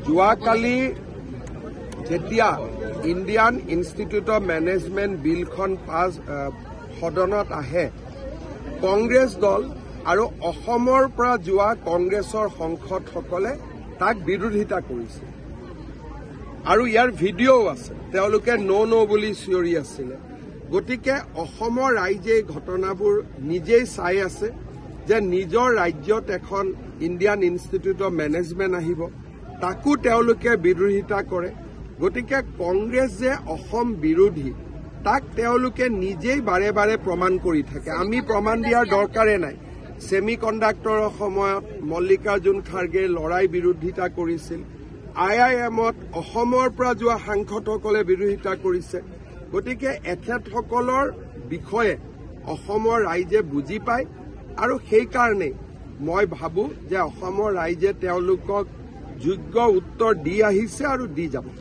যোৱাকালি যেতিয়া Indian institute of management বিলখন সদনত আহে, কংগ্ৰেছ দল আৰু অসমৰ পৰা যোৱা কংগ্ৰেছৰ সাংসদসকলে তাক বিৰোধিতা কৰিছে আৰু ইয়াৰ ভিডিঅ'ও আছে। তেওঁলোকে ন' বুলি চিঞৰি আছিলে। গতিকে অসমৰ ৰাইজে ঘটনাবোৰ নিজেই চাই আছে যে নিজৰ ৰাজ্যত এখন ইণ্ডিয়ান ইনষ্টিটিউট অফ মেনেজমেণ্ট আহিব, তাকো তেওঁলোকে বিৰোধিতা কৰে। গতিকে কংগ্ৰেছ যে অসম বিৰোধী তাক তেওঁলোকে নিজেই বাৰে বাৰে প্ৰমাণ কৰি থাকে। আমি প্ৰমাণ দিয়াৰ দৰকাৰে নাই। ছেমি কণ্ডাক্টৰৰ সময়ত মল্লিকাৰ্জুন খাৰ্গে লৰাই বিৰোধিতা কৰিছিল। IIMত অসমৰ পৰা যোৱা সাংসদসকলে বিৰোধিতা কৰিছে। গতিকে এখেতসকলৰ বিষয়ে অসমৰ ৰাইজে বুজি পায় আৰু সেইকাৰণে মই ভাবো যে অসমৰ ৰাইজে তেওঁলোকক যোগ্য উত্তৰ দি আহিছে আৰু দি যাব।